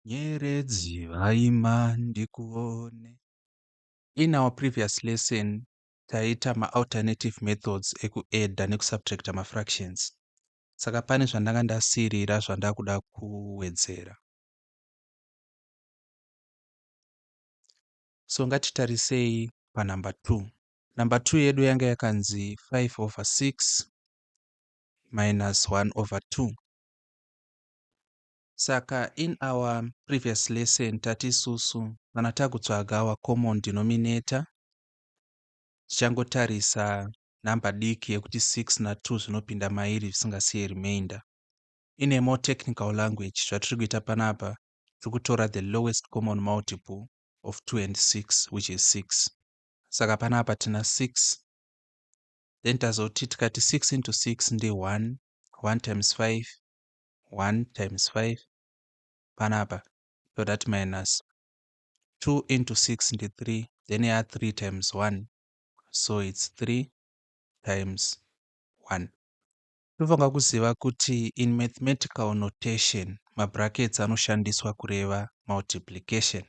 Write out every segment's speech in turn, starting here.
Nyeredzi vaima ndikuone. In our previous lesson, taita ma-alternative methods ekuedda nekusubtracta ma-fractions. Saka pane zvandanga ndasirira zvandakuda kuwedzera. So ngatitarisei panumber 2. Number 2 yedu yanga yakanzi 5/6 minus 1/2. Saka in our previous lesson tati isusu kana takutsvaga our common denominator tichangotarisa namba diki yekuti 6 na2 zvinopinda mairi zvisingasiye remainder. In a more technical language, zvatiri kuita panapa tiri kutora the lowest common multiple of 2 and 6 which is 6. Saka panapa tina 6. Then tazoti tikati 6 into 6 ndi 1. 1 times 5. 1 times 5. Panapa. So that minus 2 into 6 ndi 3. Then you add 3 times 1. So it's 3 times 1. Tofanira kuziva kuti in mathematical notation mabrackets anoshandiswa kureva multiplication.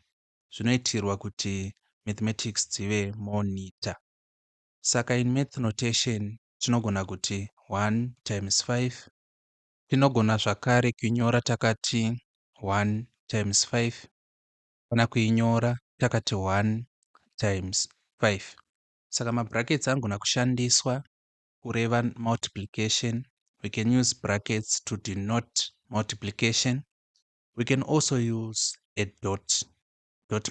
Zvinoitirwa kuti mathematics dzive more neater. Saka in math notation tinogona kuti 1 times 5. Tinogona zvakare kuinyora takati 1 times 5. Kana kuinyora takati 1 times 5. Saka mabrackets anogona kushandiswa kureva multiplication. We can use brackets to denote multiplication. We can also use a dot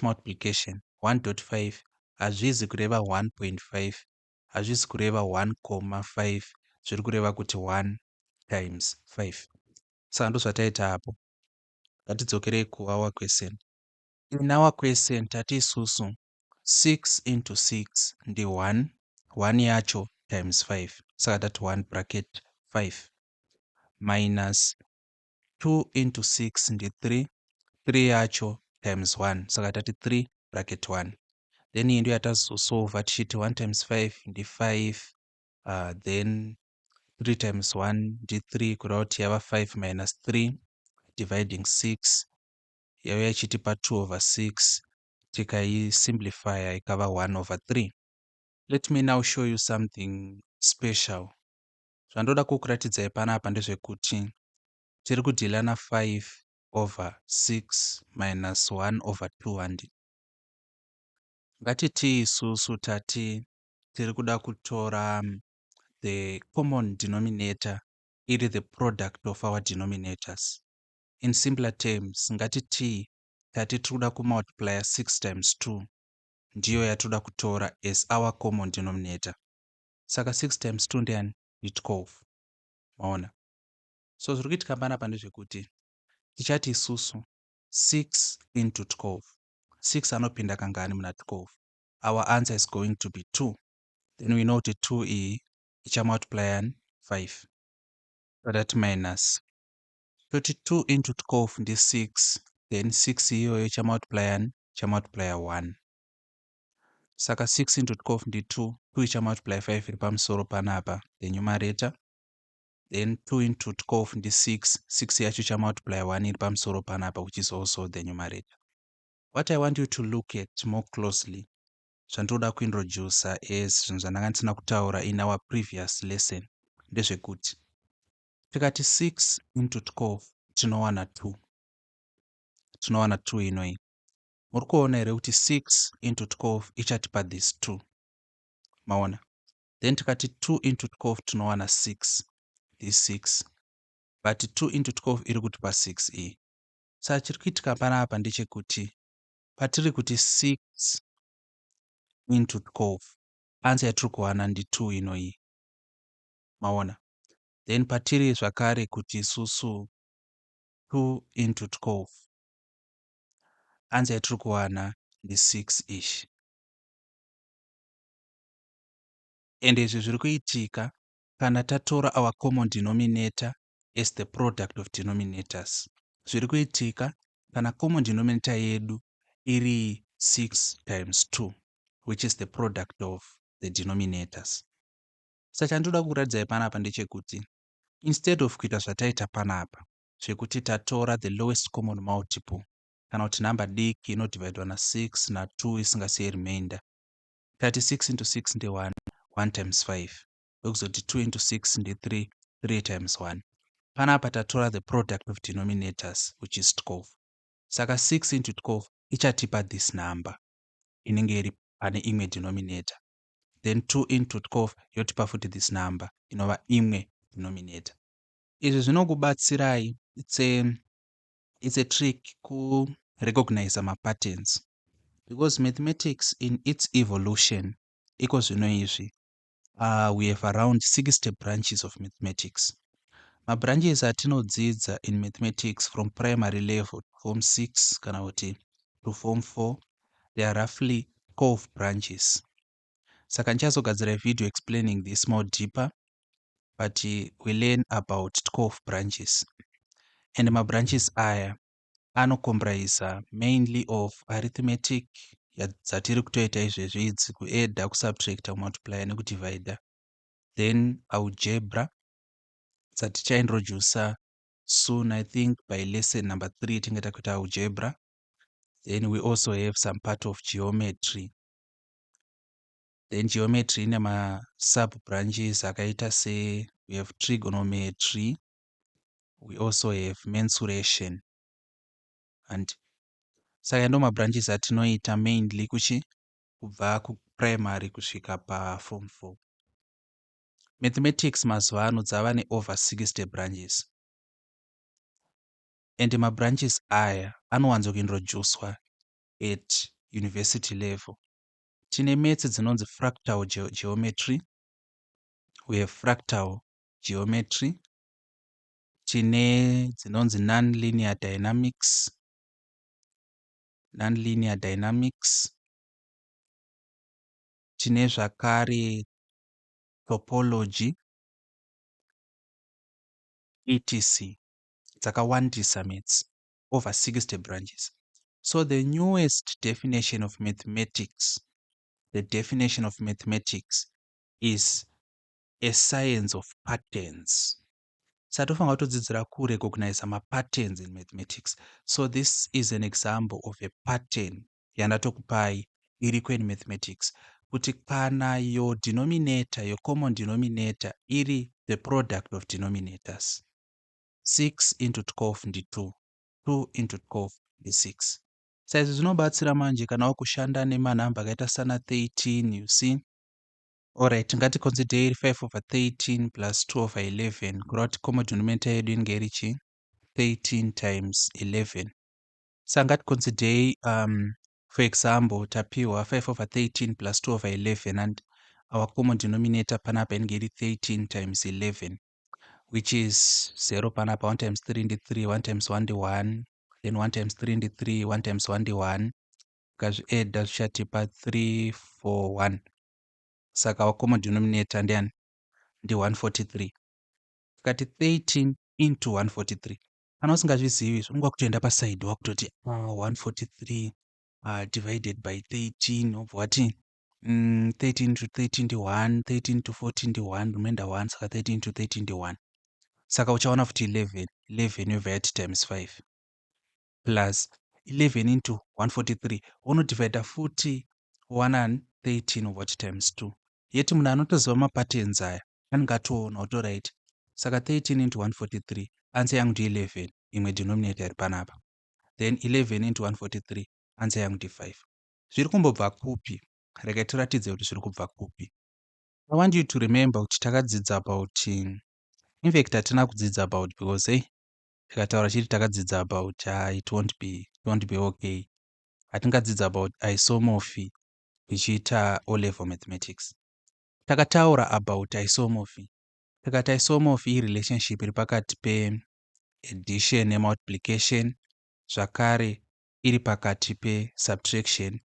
multiplication. 1.5 hazvizi kureva 1.5, hazvizi kureva 1.5, zviri kureva kuti 1 times 5. Saka ndozvataita apo. Ngatidzokerei kuour question. In our question tati isusu 6 into 6 ndi 1. 1 yacho times 5. Saka tati 1 bracket 5 minus 2 into 6 ndi 3. 3 yacho times 1. Saka tati 3 bracket 1. Then iyi ndiyo yatazosolva tichiti 1 times 5 ndi 5. Then 3 times 1 ndi 3 kureva kuti yava 5 minus 3 dividing 6 yauya ichitipa 2/6. Tikaisimplifya ikava 1/3. Let me now show you something special. Zvandoda kukuratidzai panapa ndezvekuti tiri kudhila na 5/6 minus 1/2 handi. Ngatiti isusu tati tiri kuda kutora the common denominator iri the product of our denominators. In simpler terms, ngatiti tati tiri kuda kumultiply 6 times 2 ndiyo yatoda kutora as our common denominator. Saka 6 times 2 ndiani? Ni 12. Maona? So zviri kuitika panapa ndezvekuti tichati isusu 6 into 12. 6 anopinda kangani muna 12? Our answer is going to be 2. Then we know kuti 2 iyi ichamultiply 5. So that minus 32 into 12 ndi 6. Then 6 iyoyo ichamultiply 1. Saka 6 into 12 ndi 2. 2 ichamultiply 5 iri pamusoro panapa, the numerator. Then 2 into 12 ndi 6. 6 yacho ichamultiply 1 iri pamusoro panapa, which is also the numerator. What I want you to look at more closely, zvandoda kuintroduce as zvinhu zvandanga ndisina kutaura in our previous lesson, ndezvekuti tikati 6 into 12 tinowana 2. Tinowana 2 inoi. Muri kuona here kuti 6 into 12 ichatipa this 2. Maona? Then tikati 2 into 12 tinowana 6. This 6. But 2 into 12 iri kutipa 6 iyi. Saka chiri kuitika panapa ndechekuti patiri kuti 6 into 12 answer yatiri kuwana ndi 2 inoi. Maona? Then patiri zvakare kuti isusu 2 into 12 answer yatiri kuwana ndi 6 ish. And izvi zviri kuitika kana tatora our common denominator as the product of denominators. Zviri kuitika kana common denominator yedu iri 6 times 2, which is the product of the denominators. Saka chandoda kuradzai panapa ndechekuti instead of kuita zvataita panapa zvekuti tatora the lowest common multiple kana kuti namba diki inodhivhaidwa na6 na2 isingasiye remainder. 36 into 6 nde1, 1 times 5. Ndokuzoti 2 into 6 nde3, 3 times 1. Panapa tatora the product of denominators, which is 12. Saka 6 into 12 ichatipa this number inenge iri pane imwe denominator. Then 2 into 12 yotipa futi this number inova imwe denominator. Izvi zvinokubatsirai, it's a trick ku recognize patterns, because mathematics in its evolution iko zvino izvi. We have around 60 branches of mathematics. Mabranches atinodzidza in mathematics from primary level, form 6 kana kuti to form 4, there are roughly 12 branches. Saka ndichazogadzira video explaining this more deeper, but we learn about 12 branches. And mabranches aya anocomprise mainly of arithmetic dzatiri kutoita izvezvi idzi, kuedda, kusubtracta, kumultiply nekudivida. Then algebra dzatichaintroduce soon, I think by lesson number 3 tinge takuita algebra. Then we also have some part of geometry. Then geometry ine sub branches akaita se, we have trigonometry, we also have mensuration. And saka ndo mabranches atinoita mainly kubva kuprimary kusvika paform 4. Mathematics mazuva ano dzava over 60 branches. And mabranches aya anowanzokuintroducwa at university level. Tine maths dzinonzi fractal geometry, we have fractal geometry, tine dzinonzi nonlinear dynamics, tine zvakare topology, etc. Dzakawandisa maths, over 60 branches. So the newest definition of mathematics, is a science of patterns. Satofanga kutodzidzira kurecognize patterns in mathematics. So this is an example of a pattern yandatokupai iriko in mathematics. Kuti kana your denominator, your common denominator, iri the product of denominators. 6 into 12 ndi 2. 2 into 12 ndi 6. Saizvi zvinobatsira manje kana wakushanda nemanhamba akaita sana 13, you see. Alright, ngati consider 5 over 13 plus 2 over 11. Kureva kuti common denominator yedu inenge iri chi 13 times 11. Saka ngati consider for example tapiwa 5 over 13 plus 2 over 11, and our common denominator panapa inenge iri 13 times 11, which is 0 panapa, 1 times 3 ndi 3, 1 times 1 ndi 1, then 1 times 3 ndi 3, 1 times 1 ndi 1, ukazviedda zvichatipa 3, 4, 1. Saka our common denominator ndi 143. Tikati 13 into 143. Kana usingazvizivi unonga kutoenda paside wakutoti 143 divided by 13 obva wati 13 into 13 ndi 1, 13 into 14 ndi 1, remainder 1, saka 13 into 13 ndi 1. Saka uchaona futi 11 yobva yati times 5 plus 11 into 143 unodivhaidha futi 113 obva wati times 2. Yeti munhu anotoziva mapatterns aya anenge atoona kuti right, saka 13 into 143 answer yangu ndi 11, imwe denominator iri panapa. Then 11 into 143 answer yangu ndi 5. Zviri kumbobva kupi? Regai tiratidze kuti zviri kubva kupi. I want you to remember kuti takadzidza about, in fact hatina kudzidza about, because tikataura chiri takadzidza about, it won't be okay. Hatingadzidza about isomorphy ichiita O level mathematics. Takataura about isomorphy. Takati isomorphy relationship iri pakati pe addition nemultiplication, zvakare iri pakati pe subtraction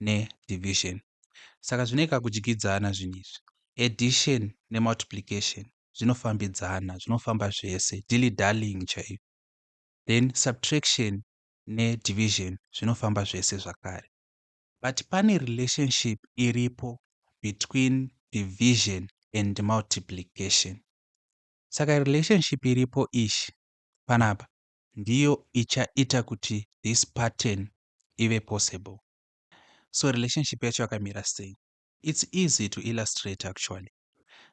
nedivision. Saka zvinoika kudyidzana zvinhu izvi. Addition nemultiplication zvinofambidzana, zvinofamba zvese, dilly darling chaiyo. Then subtraction nedivision zvinofamba zvese zvakare. But pane relationship iripo between division and multiplication. Saka relationship iripo ishi panapa ndiyo ichaita kuti this pattern ive possible. So relationship yacho yakamira sei? It's easy to illustrate actually.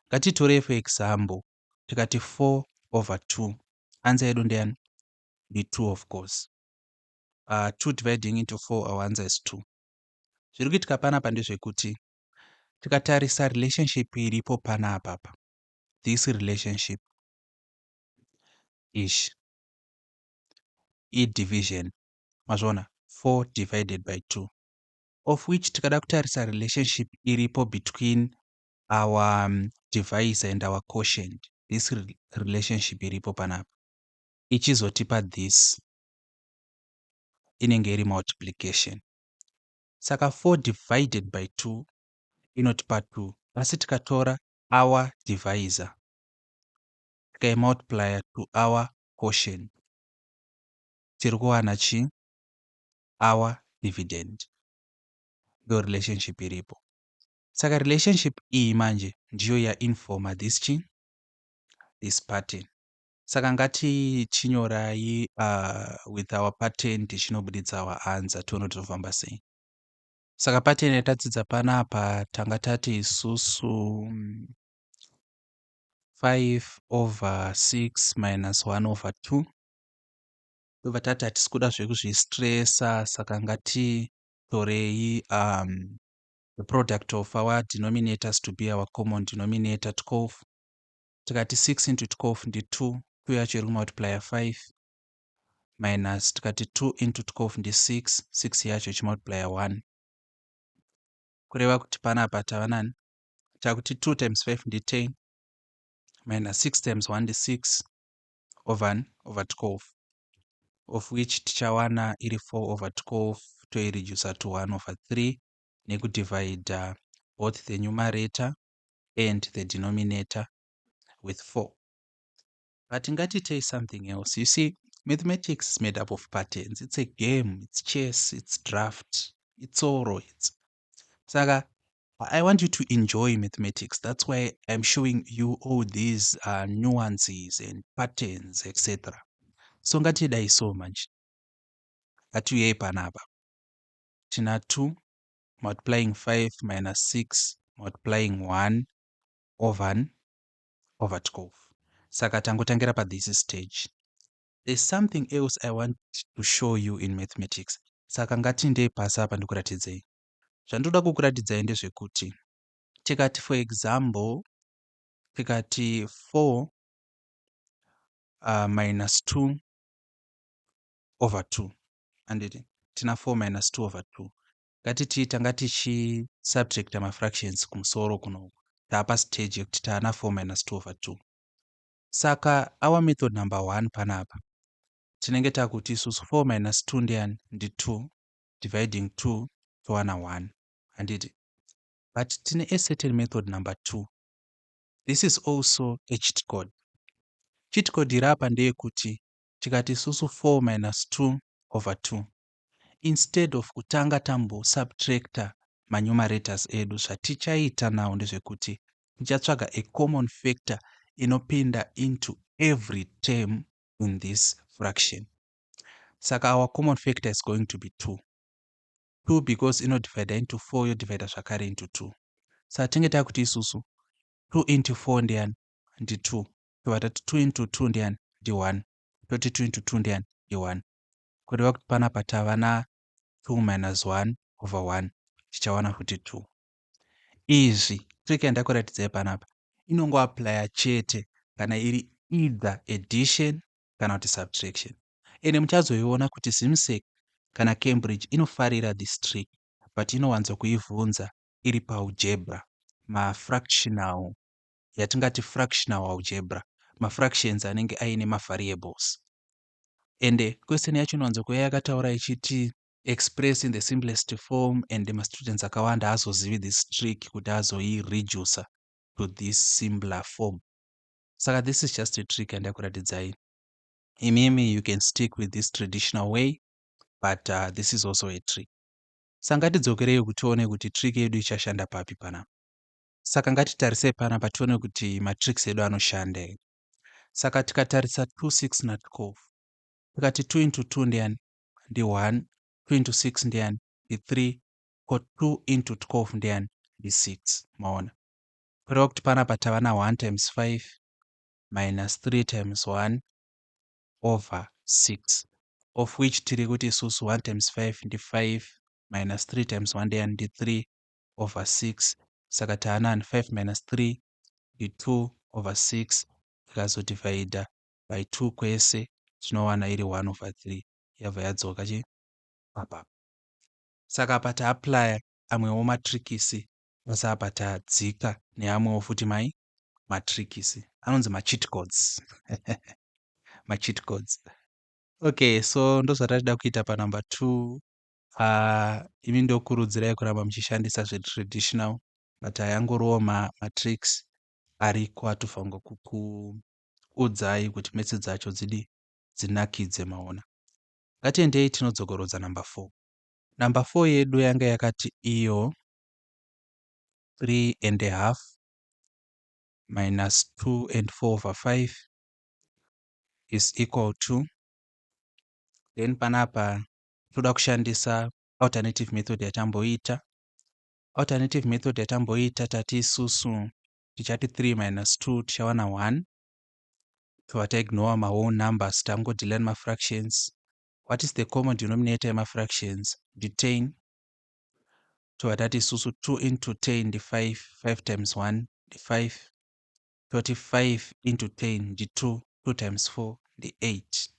Ngatitorei for example tikati 4/2. Answer yedu ndeyani? Ndi 2 of course. 2 dividing into 4, our answer is 2. Zviri kuitika panapa ndezvekuti tikatarisa relationship iripo panapa, this relationship ish division, mazvona 4 divided by 2, of which tikada kutarisa relationship iripo between our divisor and our quotient, this relationship iripo panapa ichizotipa this inenge iri multiplication. Saka 4 divided by 2 inotipa 2, asi tikatora our divisor tikaimultiply to our quotient tiri kuwana chi? Our dividend. Ndo relationship iripo. Saka relationship iyi manje ndiyo yainforma this pattern. Saka ngatichinyorai with our pattern tichinobuditsa our answer tione kuti tofamba sei. Saka pattern yatadzidza panapa tanga tati isusu 5/6 minus 1/2. Tobva tati hatisi kuda zvekuzvistresa, saka ngatitorei the product of our denominators to be our common denominator 12. Tikati 6 into 12 ndi 2, 2 yacho iri kumultiply 5 minus tikati 2 into 12 ndi 6, 6 yacho ichimultiply 1. Kureva kuti panapa tava nani? Takuti 2 times 5 ndi 10 minus 6 times 1 ndi 6 over 12, of which tichawana iri 4/12 toireduce to 1/3 nekudivide both the numerator and the denominator with 4. But ngatitei something else. You see, mathematics is made up of patterns. It's a game, it's chess, it's draft, it's all. Saka, I want you to enjoy mathematics. That's why I'm showing you all these nuances and patterns, etc. So ngatidai so much. Ngatiuyei panapa. Tina 2 multiplying 5 minus 6 multiplying 1/12. Saka tangotangira pa this stage. There's something else I want to show you in mathematics. Saka ngatindei pasi apa ndikuratidzei. Zvandoda kukuratidzai ndezvekuti tikati for example tikati 4 minus 2/2. Anditi tina 4 minus 2/2. Ngatichi subtract fractions kumusoro kunoku. Tapa stage yekuti tana 4 minus 2/2. Saka our method number 1 panapa tinenge takuti isusu 4 minus 2 ndiyani? Ndi 2 dividing 2 towana 1. Anditi, but tine a certain method number 2. This is also a cheat code. Cheat code irapa ndeyekuti tikati isusu 4 minus 2/2, instead of kutanga tambo subtractor manumerators edu, zvatichaita now ndezvekuti tichatsvaga a common factor inopinda into every term in this fraction. Saka our common factor is going to be 2. 2 because inodivide into 4 yodivide zvakare into 2. Saka tinge takuti isusu 2 into 4 ndiyani? Ndi 2. Tobva tati 2 into 2 ndiyani? Ndi 1. Toti 2 into 2 ndiyani? Ndi 1. Kureva kuti panapa tava na 2 minus 1/1 tichawana futi 2. Izvi trick yandakuratidzai panapa inongoaplya chete kana iri either addition kana kuti subtraction. Ene muchazoiona kuti Zimsec kana Cambridge inofarira this trick, but inowanza kuivhunza iri paalgebra, mafractional, yatingati fractional algebra, mafractions anenge aine mavariables. Ende question yacho inowanza kuya yakataura ichiti express in the simplest form, and mastudents akawanda azozivi this trick kuti azoireduce to this simpler form. Saka this is just a trick yandakuratidzai. Imimi you can stick with this traditional way, but this is also a trick. Saka ngatidzokerei kuti tione kuti trick yedu ichashanda papi panapa. Saka ngatitarisei panapa tione kuti matricks edu anoshanda. Saka tikatarisa 2, 6 na 12. tikati 2 into 2 ndiyani ndi1, 2 into 6 ndiyani ndi3, ko 2 into 12 ndiyani ndi6. Maona kureva kuti panapa tava na1 times 5 minus 3 times 1 over 6, of which tiri kuti isusu 1 times 5 ndi 5 minus 3 times 1 ndiyani ndi3 over 6. Saka taanani 5 minus 3 ndi 2 over 6, tikazodivhaidha by 2 kwese tinowana iri 1 over 3, yabva yadzoka chi apa. Saka apa taaplaya amwewo matrikisi, basa apa tadzika neamwewo futi matrikisi anonzi macheat codes macheat codes. Okay, so ndozvatachida kuita panumber 2. Imi ndokurudzirai kuramba muchishandisa zvetraditional, but ayangoriwo matricks ariko atofanirwa kukuudzai kuti methods dzacho dzinakidze. Maona, ngatiendei tinodzokorodza number 4. Number 4 yedu yanga yakati iyo 3.5 minus 2 and 4 over 5 is equal to, then panapa toda kushandisa alternative method yatamboita. Alternative method yatamboita tati isusu tichati 3 minus 2 tichawana 1, tobva taignore my whole numbers tangodhila nemafractions. What is the common denominator yemafractions? Ndi 10. Tobva tati isusu 2 into 10 ndi 5, 5 times 1 ndi 5, toti 5 into 10 ndi 2, 2 times 4 ndi 8.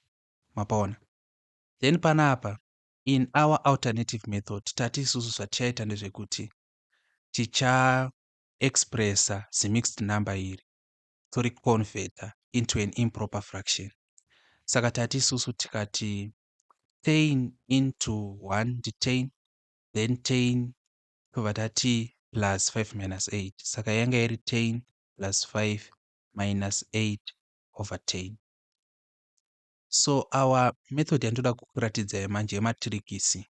Mapaona. Then panapa in our alternative method tati isusu zvatichaita ndezvekuti ticha expressa mixed number iri tori converter into an improper fraction. Saka tati isusu tikati 10 into 1 ndi 10, then 10 tobva tati plus 5 minus 8, saka yanga iri 10 plus 5 minus 8 over 10. So our method yandoda kukuratidzai manje yematrikisi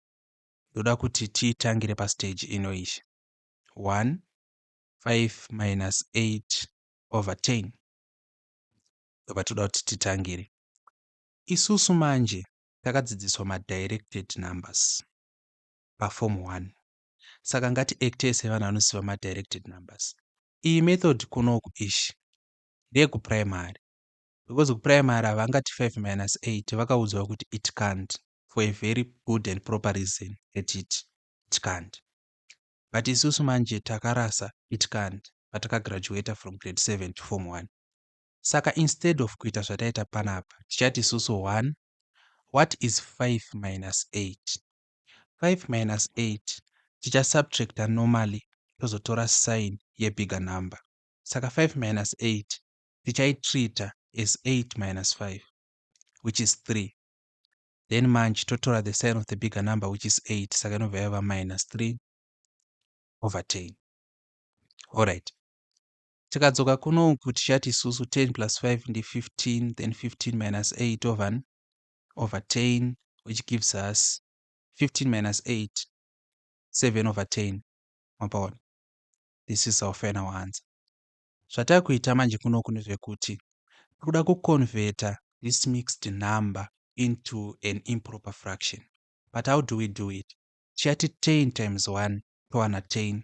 ndoda kuti tiitangire pastage inoishi 1, 5 minus 8 over 10 ndobva toda kuti titangire. Isusu manje takadzidziswa madirected numbers paform 1, saka ngatiacte sevanhu vanosiva madirected numbers. Iyi method kunoku ishi ndeyekuprimary, because kuprimary havangati 5 minus 8 vakaudzwa kuti it can't, for a very good and proper reason that it can't. But isusu manje takarasa it can't patakagraduata from grade 7 to form 1. Saka instead of kuita zvataita panapa tichati isusu 1, what is 5 minus 8? 5 minus 8 tichasubtracta normally tozotora sign yebigger number. Saka 5 minus 8 tichaitreata as 8 minus 5, which is 3. Then manje totora the sign of the bigger number, which is 8, saka inobva yava minus 3 over 10. Alright. Tikadzoka kunoku tichati isusu 10 plus 5 ndi 15, then 15 minus 8 over 10, which gives us 15 minus 8, 7 over 10. Mapaona. This is our final answer. Zvatakuita manje kunoku ndezvekuti toda kuconverta this mixed number into an improper fraction. But how do we do it? Tichati 10 times 1 towana 10,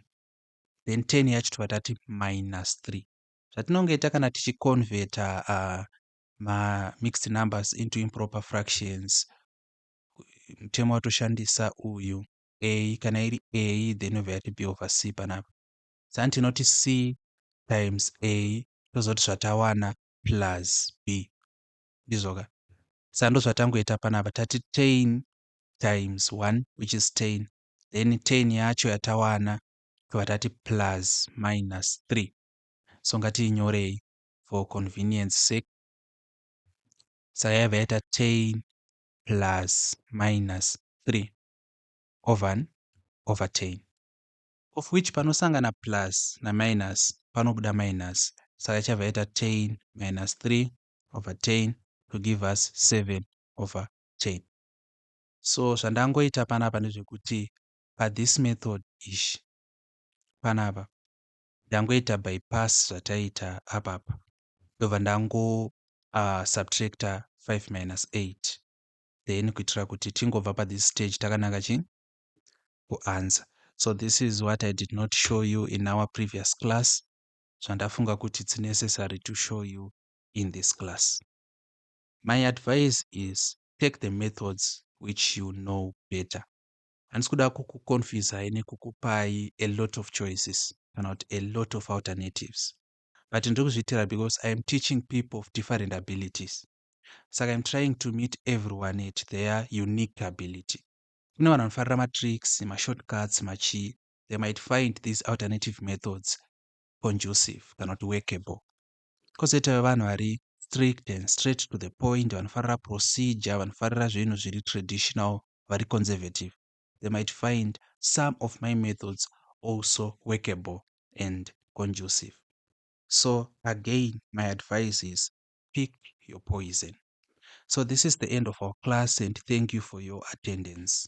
then 10 yacho tobva tati minus 3. Zvatinongoita kana tichiconverta mixed numbers into improper fractions, mutemo watoshandisa uyu a, kana iri a then inobva yati b over c panapa. Saka tinoti c times a tozoti zvatawana plus b, ndizvoka. Saka ndozvatangoita panapa, tati 10 times 1 which is 10, then 10 yacho yatawana tobva tati plus minus 3. So ngatiinyorei for convenience sake. Saka yabva yaita 10 plus minus 3 over 10, of which panosangana plus na minus panobuda minus, saka chabva yaita 10 minus 3 over 10 to give us 7 over 10. So zvandangoita panapa ndezvekuti this method ishi panapa ndangoita bypass zvataita apapa, ndobva ndango subtracta 5 minus 8 then kuitira kuti tingobva pathis stage takananga chii kuanswer. So this is what I did not show you in our previous class. Zvandafunga kuti it's necessary to show you in this class. My advice is take the methods which you know better. Handisi kuda kukuconfusai nekukupai a lot of choices kana kuti a lot of alternatives. But ndiri kuzviitira because I am teaching people of different abilities. Saka I'm trying to meet everyone at their unique ability. Kune vanhu vanofarira matricks, mashortcuts, machii. They might find these alternative methods conducive kana kuti workable. Kozoitawo vanhu vari strict and straight to the point, vanofarira procedure, vanofarira zvinhu zviri traditional, vari conservative. They might find some of my methods also workable and conducive. So again, my advice is pick your poison. So this is the end of our class and thank you for your attendance.